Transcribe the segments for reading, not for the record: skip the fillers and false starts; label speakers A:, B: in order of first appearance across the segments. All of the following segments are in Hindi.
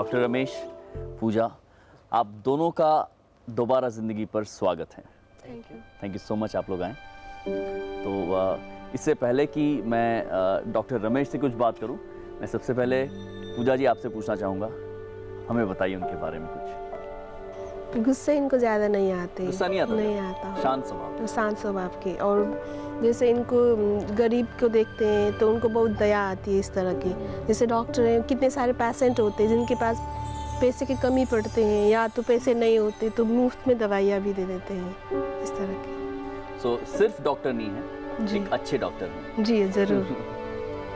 A: डॉक्टर रमेश, पूजा, आप दोनों का दोबारा ज़िंदगी पर स्वागत है। थैंक यू सो मच आप लोग आए। तो इससे पहले कि मैं डॉक्टर रमेश से कुछ बात करूं, मैं सबसे पहले पूजा जी आपसे पूछना चाहूँगा, हमें बताइए उनके बारे में कुछ।
B: गुस्से इनको ज़्यादा नहीं आते।
A: गुस्सा नहीं आता?
B: नहीं आता।
A: शांत स्वभाव।
B: शांत स्वभाव के, और जैसे इनको गरीब को देखते हैं तो उनको बहुत दया आती है इस तरह की। जैसे डॉक्टर हैं, कितने सारे पेशेंट होते हैं जिनके पास पैसे की कमी पड़ते हैं या तो पैसे नहीं होते तो मुफ्त में दवाइयाँ भी दे देते हैं, इस तरह की।
A: सो सिर्फ डॉक्टर नहीं है,
B: जी।
A: एक अच्छे डॉक्टर हैं।
B: जी ज़रूर।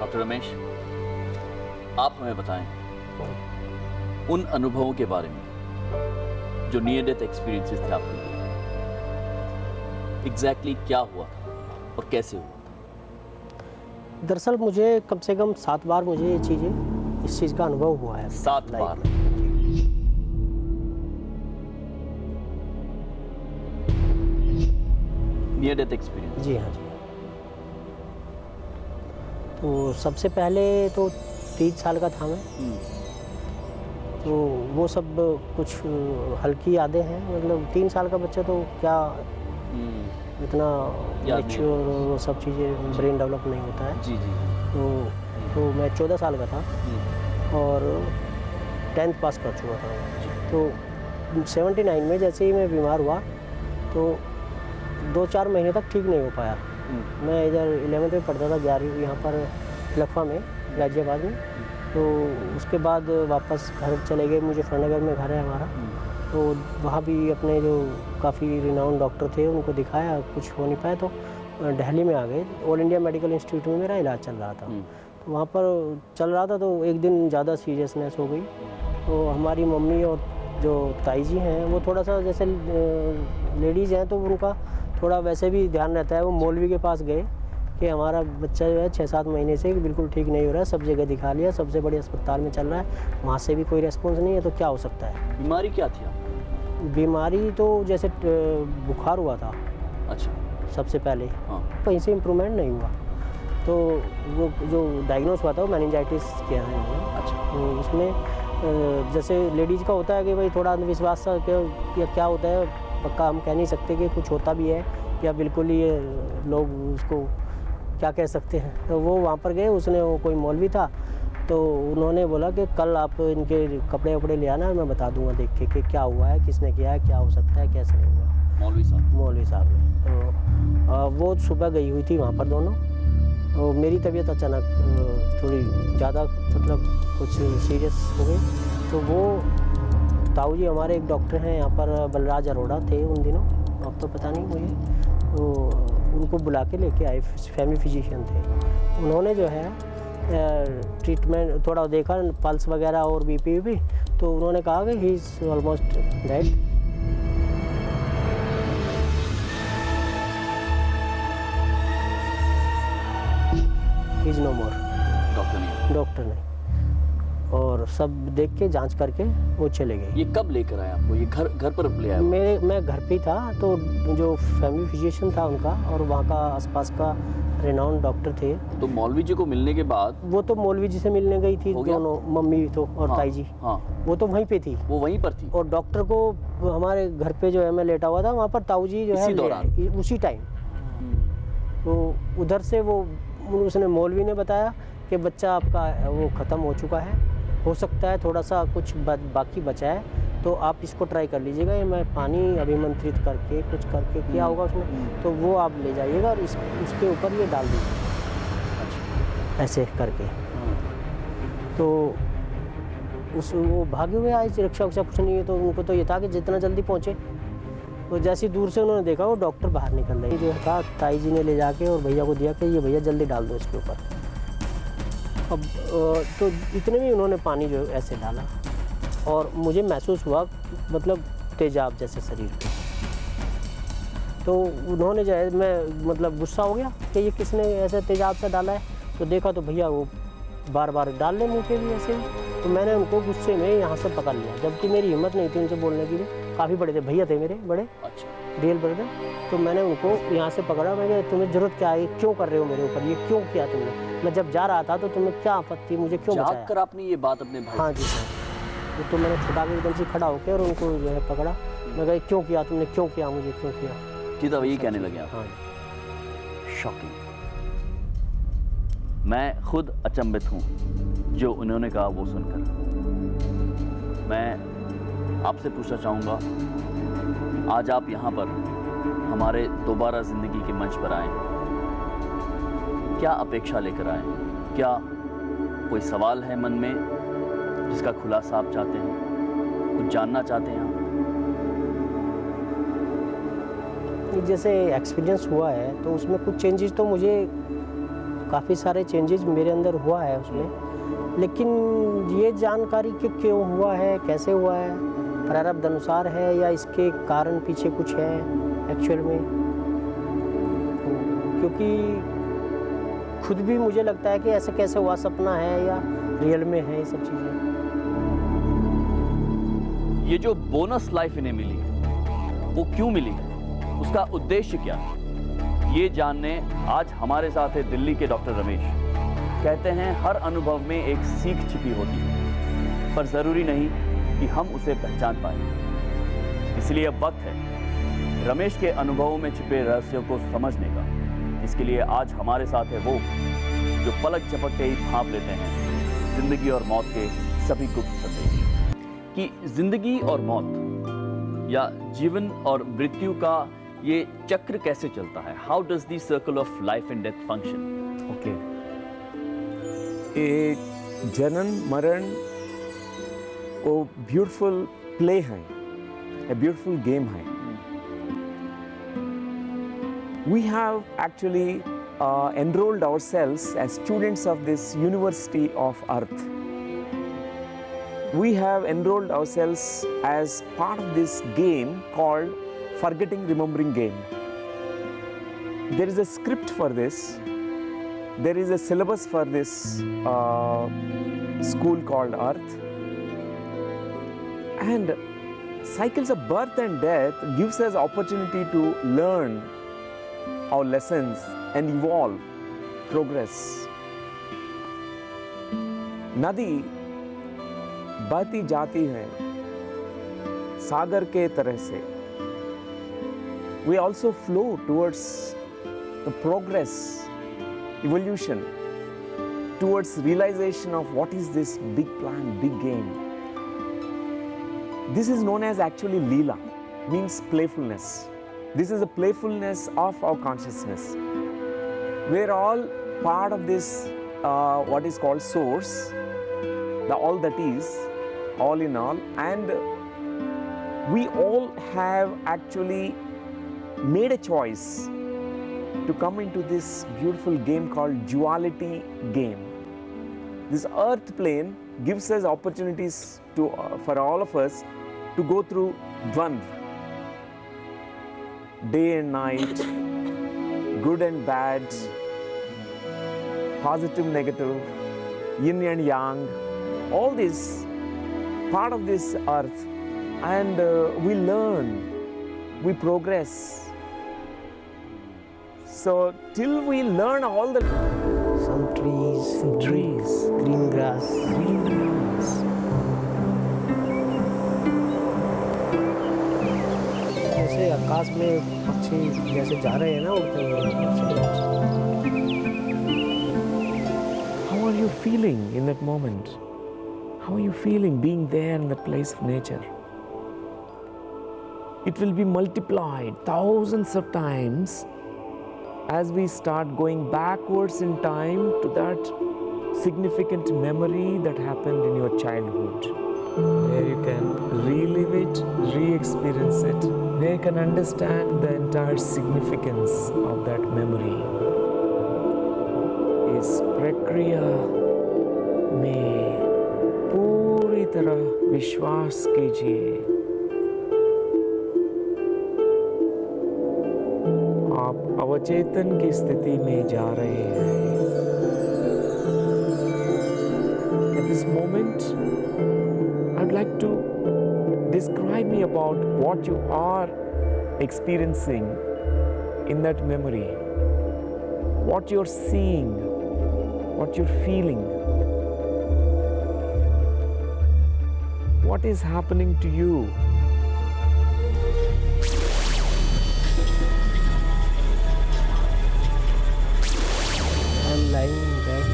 A: डॉक्टर रमेश, आप हमें बताएं उन अनुभवों के बारे में जो नियर डेथ एक्सपीरियंसेस थे आपके लिए। एग्जैक्टली क्या हुआ था और कैसे हुआ था?
C: दरअसल मुझे कम से कम 7 बार मुझे ये चीज़ें, इस चीज़ का अनुभव हुआ है।
A: 7 बार? Near death experience?
C: जी हाँ जी। तो सबसे पहले तो 30 साल का था मैं, तो वो सब कुछ हल्की यादें हैं। मतलब 3 साल का बच्चा तो क्या इतना मैच्योर वो सब चीज़ें, ब्रेन डेवलप नहीं होता है।
A: जी जी।
C: तो मैं 14 साल का था और 10th पास कर चुका था। तो 79 में जैसे ही मैं बीमार हुआ तो 2-4 महीने तक ठीक नहीं हो पाया। मैं इधर 11th में पढ़ता था, 11वीं यहाँ पर लखवा में, गाजियाबाद में। तो उसके बाद वापस घर चले गए। मुझे फरनगर में घर है हमारा, तो वहाँ भी अपने जो काफ़ी रिनाउंड डॉक्टर थे उनको दिखाया, कुछ हो नहीं पाया। तो दिल्ली में आ गए। ऑल इंडिया मेडिकल इंस्टीट्यूट में मेरा इलाज चल रहा था। तो वहाँ पर चल रहा था, तो एक दिन ज़्यादा सीरियसनेस हो गई। तो हमारी मम्मी और जो ताई जी हैं वो थोड़ा सा, जैसे लेडीज़ हैं तो उनका थोड़ा वैसे भी ध्यान रहता है। वो मौलवी के पास गए कि हमारा बच्चा जो है 6-7 महीने से बिल्कुल ठीक नहीं हो रहा है, सब जगह दिखा लिया, सबसे बड़े अस्पताल में चल रहा है, वहाँ से भी कोई रेस्पॉन्स नहीं है, तो क्या हो सकता है।
A: बीमारी क्या थी आपको?
C: बीमारी तो जैसे बुखार हुआ था।
A: अच्छा।
C: सबसे पहले
A: हाँ।
C: कहीं से इम्प्रूवमेंट नहीं हुआ, तो वो जो डायग्नोस हुआ था वो मेनिंजाइटिस किया है उन्होंने।
A: अच्छा।
C: तो उसमें जैसे लेडीज़ का होता है कि भाई थोड़ा अंधविश्वास सा कि क्या होता है, पक्का हम कह नहीं सकते कि कुछ होता भी है या बिल्कुल ही लोग उसको क्या कह सकते हैं। तो वो वहाँ पर गए, उसने, वो कोई मौलवी था, तो उन्होंने बोला कि कल आप इनके कपड़े वपड़े ले आना, मैं बता दूंगा देख के कि क्या हुआ है, किसने किया है, क्या हो सकता है, कैसे नहीं हुआ। मौलवी साहब ने। तो वो सुबह गई हुई थी वहाँ पर दोनों। तो मेरी तबीयत अचानक थोड़ी ज़्यादा, मतलब कुछ सीरियस हो गई। तो वो ताऊ जी हमारे एक डॉक्टर हैं यहाँ पर, बलराज अरोड़ा थे उन दिनों, अब तो पता नहीं मुझे। तो उनको बुला के लेके आए, फैमिली फिजिशियन थे। उन्होंने जो है ट्रीटमेंट थोड़ा देखा, पल्स वगैरह और बीपी भी, तो उन्होंने कहा कि he is almost dead. He is no more. Doctor ने और सब देख के जांच करके वो चले गए।
A: ये कब लेकर आए आपको? ये घर पर ले आए?
C: मैं घर पे था, तो जो फैमिली फिजिशियन था उनका और वहाँ का आसपास का रिनाउंड डॉक्टर थे।
A: तो मौलवी जी को मिलने के बाद?
C: वो तो मौलवी जी से मिलने गई थी दोनों, मम्मी तो और
A: हाँ,
C: ताई जी।
A: हाँ।
C: वो तो वहीं पे थी।
A: वो वहीं पर थी?
C: और डॉक्टर को हमारे घर पे जो है, मैं लेटा हुआ था, वहाँ पर ताऊ जी जो है उसी टाइम। तो उधर से वो उसने, मौलवी ने बताया कि बच्चा आपका वो ख़त्म हो चुका है, हो सकता है थोड़ा सा कुछ बाकी बचा है, तो आप इसको ट्राई कर लीजिएगा। ये मैं पानी अभिमंत्रित करके कुछ करके किया होगा उसमें, तो वो आप ले जाइएगा और उसके ऊपर ये डाल दीजिए, ऐसे करके। तो वो भागे हुए आए, रिक्शा उक्शा कुछ नहीं है, तो उनको तो ये था कि जितना जल्दी पहुँचे। तो जैसे दूर से उन्होंने देखा वो डॉक्टर बाहर निकल रहे, जो था ताई जी ने ले जाके और भैया को दिया कि ये भैया जल्दी डाल दो इसके ऊपर। अब तो इतने में उन्होंने पानी जो ऐसे डाला और मुझे महसूस हुआ, मतलब तेजाब जैसे शरीर पे। तो उन्होंने जो है, मैं मतलब गुस्सा हो गया कि ये किसने ऐसे तेजाब से डाला है। तो देखा तो भैया वो बार बार डाल ले मुँह पे भी ऐसे ही। तो मैंने उनको गुस्से में यहाँ से पकड़ लिया, जबकि मेरी हिम्मत नहीं थी उनसे बोलने की भी। काफ़ी बड़े थे भैया, थे मेरे बड़े।
A: अच्छा।
C: Real brother. तो मैंने उनको यहाँ से पकड़ा, मैंने, तुम्हें ज़रूरत क्या है, क्यों कर रहे हो मेरे ऊपर, ये क्यों किया तुमने? मैं जब जा रहा था तो तुम्हें क्या आपत्ति, मुझे क्यों बचाया?
A: कर आपने ये बात अपने भाई?
C: हाँ जी सर। वो तो मैंने छुटा के एकदम से खड़ा होकर और उनको जो है पकड़ा। मैं कहा क्यों किया तुमने, क्यों किया मुझे, क्यों किया?
A: सीधा वही कहने लगे आप?
C: हाँ।
A: शॉकिंग। मैं खुद अचंभित हूँ जो उन्होंने कहा वो सुनकर। मैं आपसे पूछना चाहूँगा, आज आप यहाँ पर हमारे दोबारा ज़िंदगी के मंच पर आए हैं, क्या अपेक्षा लेकर आए हैं? क्या कोई सवाल है मन में जिसका खुलासा आप चाहते हैं, कुछ जानना चाहते हैं आप?
C: जैसे एक्सपीरियंस हुआ है तो उसमें कुछ चेंजेस तो मुझे, काफ़ी सारे चेंजेस मेरे अंदर हुआ है उसमें, लेकिन ये जानकारी कि क्यों हुआ है, कैसे हुआ है, प्रारब्ध अनुसार है या इसके कारण पीछे कुछ है एक्चुअल में, क्योंकि खुद भी मुझे लगता है कि ऐसे कैसे हुआ, सपना है या रियल में है, ये सब चीज़ें।
A: ये जो बोनस लाइफ इन्हें मिली है वो क्यों मिली है, उसका उद्देश्य क्या है, ये जानने आज हमारे साथ है दिल्ली के डॉक्टर रमेश। कहते हैं हर अनुभव में एक सीख छिपी होती है, पर जरूरी नहीं कि हम उसे पहचान पाए। इसलिए अब वक्त है रमेश के अनुभवों में छिपे रहस्यों को समझने का। इसके लिए आज हमारे साथ है वो जो पलक झपकते ही भांप लेते हैं जिंदगी और मौत के सभी गुप्त संदेश। कि जिंदगी और मौत या जीवन और मृत्यु का ये चक्र कैसे चलता है? How does the circle of life and death function?
D: Okay, एक जनन मरण को ब्यूटीफुल प्ले है, a beautiful game है. We have actually enrolled ourselves as students of this University of Earth. We have enrolled ourselves as part of this game called Forgetting Remembering Game. There is a script for this. There is a syllabus for this school called Earth. And cycles of birth and death gives us opportunity to learn our lessons and evolve, progress. नदी बहती जाती है सागर के तरह से. We also flow towards the progress, evolution, towards realization of what is this big plan, big game. This is known as actually Leela, means playfulness. This is the playfulness of our consciousness. We're all part of this, what is called source, the all that is, all in all, and we all have actually made a choice to come into this beautiful game called duality game. This earth plane gives us opportunities to, for all of us to go through dvandva, day and night, good and bad, positive, negative, yin and yang, all this part of this earth, and we learn, we progress. So till we learn all the
C: Some trees, green grass. जैसे आकाश में पक्षी जैसे जा रहे हैं ना उड़ते हुए,
D: How are you feeling in that moment? How are you feeling being there in the place of nature? It will be multiplied thousands of times as we start going backwards in time to that significant memory that happened in your childhood, where you can relive it, re-experience it, where you can understand the entire significance of that memory. इस प्रक्रिया में पूरी तरह विश्वास कीजिए. आप अवचेतन की स्थिति में जा रहे हैं. At this moment, I'd like to describe me about what you are experiencing in that memory, what you're seeing, what you're feeling. What is happening to you?
C: I'm lying in bed.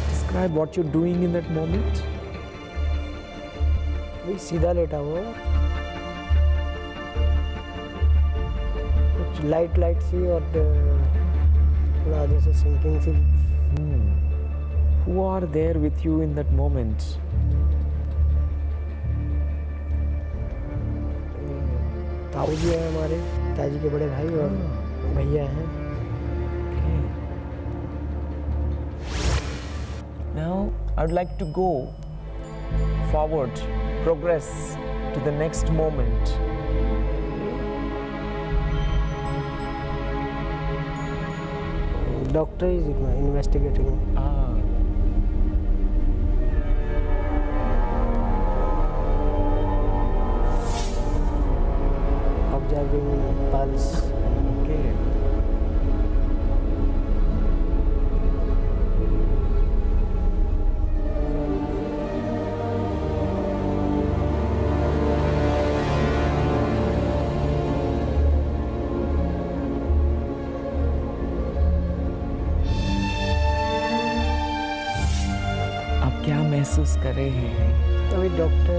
D: Describe what you're doing in that moment.
C: अभी सीधा लेटा हुआ हूँ। कुछ लाइट लाइट सी और थोड़ा जैसे सिंकिंग सी।
D: Who are there with you in that moment?
C: ताऊ जी हैं हमारे, पिताजी के बड़े भाई और भैया हैं।
D: Now I'd like to go forward, progress to the next moment.
C: Doctor is investigating. Observing pulse.
D: Okay. आप क्या महसूस कर रहे हैं?
C: अभी डॉक्टर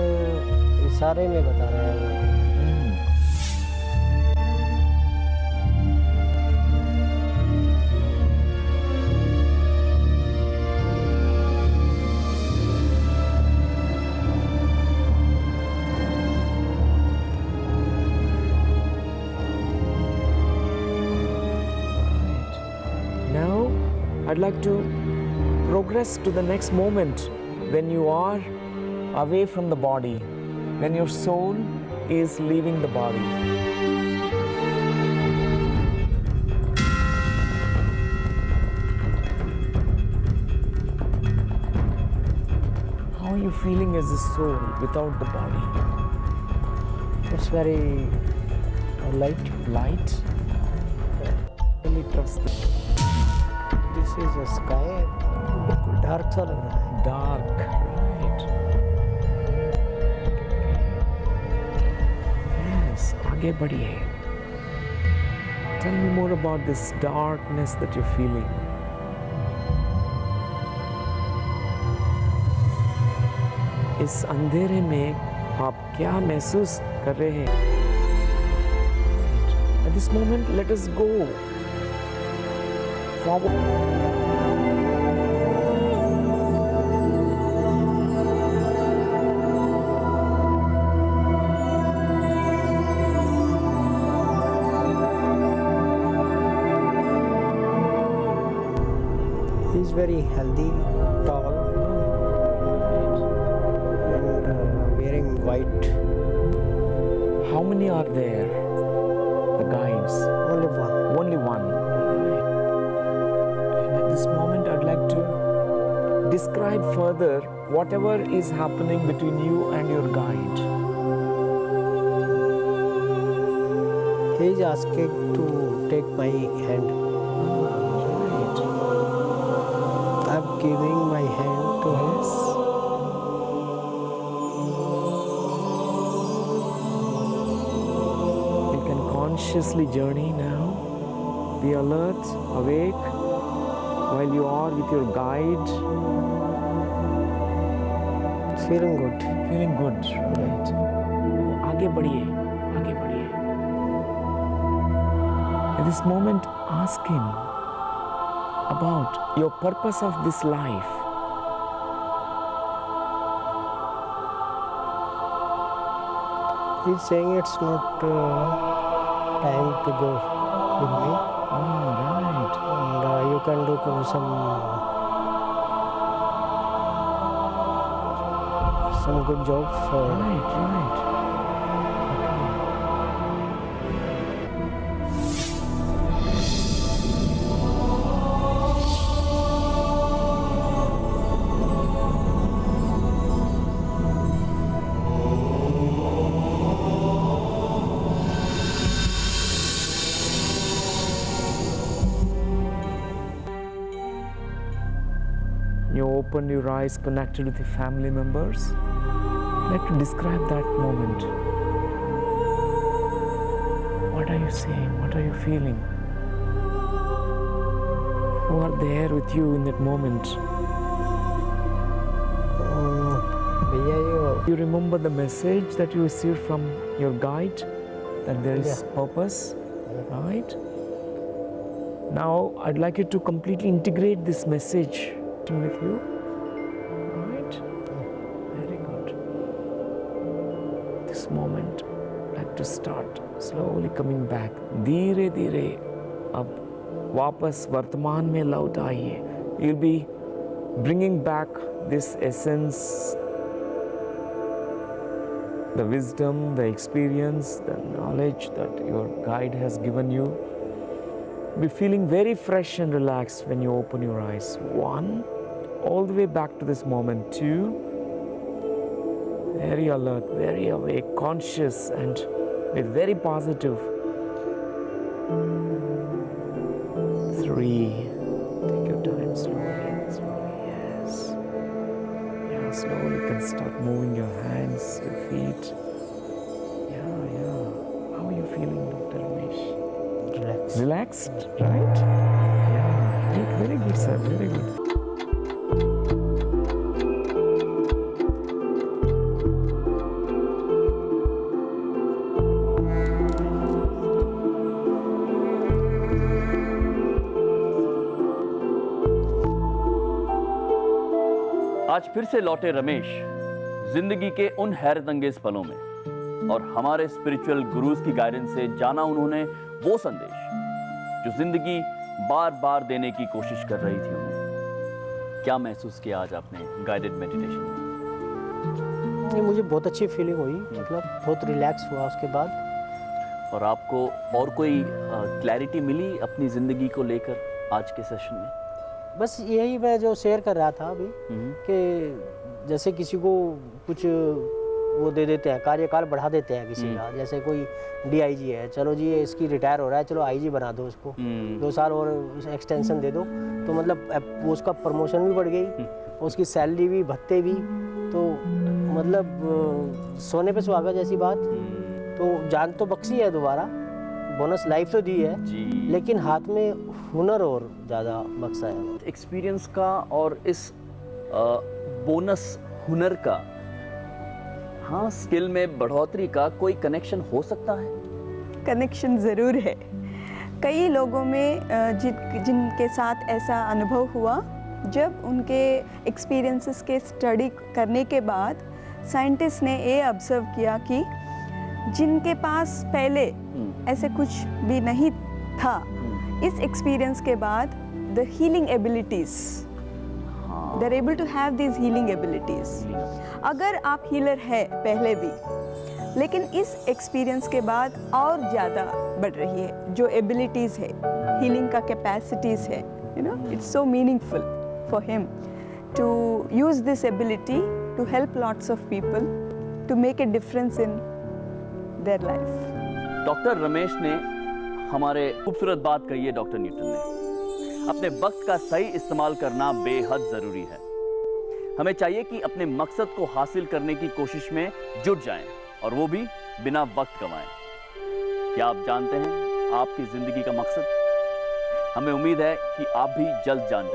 C: इशारे में बता रहा है।
D: Now I'd like to progress to the next moment when you are away from the body, when your soul is leaving the body. How are you feeling as a soul without the body?
C: It's very light.
D: Light? Really trust it.
C: This is a sky. बिल्कुल डार्क सा लग रहा है।
D: Dark, right. Yes, आगे बढ़िए. Tell me more about this darkness that you're feeling. इस अंधेरे में आप क्या महसूस कर रहे हैं? At this moment, let us go forward.
C: He's very healthy, tall, and wearing white.
D: How many are there? The guides?
C: Only one.
D: Only one. And at this moment, I'd like to describe further whatever is happening between you and your guide.
C: He is asking to take my hand. I'm giving my hand to him.
D: You can consciously journey now. Be alert, awake, while you are with your guide.
C: Feeling good.
D: Feeling good, right? आगे बढ़िए, आगे बढ़िए. At this moment, ask him about your purpose of this life.
C: He's saying it's not time to go with me.
D: Oh, right.
C: And you can do some good job for.
D: Right, right. opened your eyes, connected with your family members. I'd like to describe that moment. What are you saying? What are you feeling? Who are there with you in that moment?
C: भैया ये
D: You remember the message that you received from your guide, that there is purpose, right? Now I'd like you to completely integrate this message with you, right? Very good. This moment, I'd like to start slowly coming back. धीरे धीरे अब वापस वर्तमान में लौट आइए. You'll be bringing back this essence, the wisdom, the experience, the knowledge that your guide has given you. Be feeling very fresh and relaxed when you open your eyes. 1, all the way back to this moment. 2, very alert, very awake, conscious, and with very positive. 3, take your time slowly, slowly, yes. Yeah, slowly you can start moving your hands, your feet. Yeah. How are you feeling, Dr. Ramesh? Relaxed, right? Yeah, very good, sir, very good.
A: आज फिर से लौटे रमेश जिंदगी के उन हैरतअंगेज पलों में, और हमारे स्पिरिचुअल गुरुज की गाइडेंस से जाना उन्होंने वो संदेश जो जिंदगी बार बार देने की कोशिश कर रही थी उन्हें। क्या महसूस किया आज आपने गाइडेड मेडिटेशन में?
C: नहीं, मुझे बहुत अच्छी फीलिंग हुई, मतलब बहुत रिलैक्स हुआ उसके बाद।
A: और आपको और कोई क्लैरिटी मिली अपनी ज़िंदगी को लेकर आज के सेशन में?
C: बस यही मैं जो शेयर कर रहा था अभी कि जैसे किसी को कुछ वो दे देते हैं, कार्यकाल बढ़ा देते हैं किसी का, जैसे कोई DIG है, चलो जी ये इसकी रिटायर हो रहा है, चलो IG बना दो उसको, 2 साल और एक्सटेंशन दे दो, तो मतलब वो उसका प्रमोशन भी बढ़ गई, उसकी सैलरी भी, भत्ते भी, तो मतलब सोने पे सुहागा जैसी बात। तो जान तो बख्शी है दोबारा, बोनस लाइफ तो दी है, लेकिन हाथ में हुनर और ज़्यादा बख्शा है।
A: एक्सपीरियंस का और इस बोनस हुनर का, हाँ, स्किल में बढ़ोतरी का कोई कनेक्शन हो सकता है?
E: कनेक्शन ज़रूर है। कई लोगों में जिनके साथ ऐसा अनुभव हुआ, जब उनके एक्सपीरियंसेस के स्टडी करने के बाद साइंटिस्ट ने ये ऑब्जर्व किया कि जिनके पास पहले ऐसे कुछ भी नहीं था, इस एक्सपीरियंस के बाद the healing abilities, they are able to have this healing abilities. अगर आप हीलर है पहले भी, लेकिन इस एक्सपीरियंस के बाद और ज़्यादा बढ़ रही है जो एबिलिटीज़ है, हीलिंग का कैपेसिटीज़ है, you know, it's so meaningful for him to use this ability to help lots of people to make a difference in their life.
A: Doctor Ramesh ने हमारे खूबसूरत बात कही है, डॉक्टर न्यूटन ने, अपने वक्त का सही इस्तेमाल करना बेहद ज़रूरी है। हमें चाहिए कि अपने मकसद को हासिल करने की कोशिश में जुट जाएं, और वो भी बिना वक्त गंवाएं। क्या आप जानते हैं आपकी ज़िंदगी का मकसद? हमें उम्मीद है कि आप भी जल्द जान जाएं।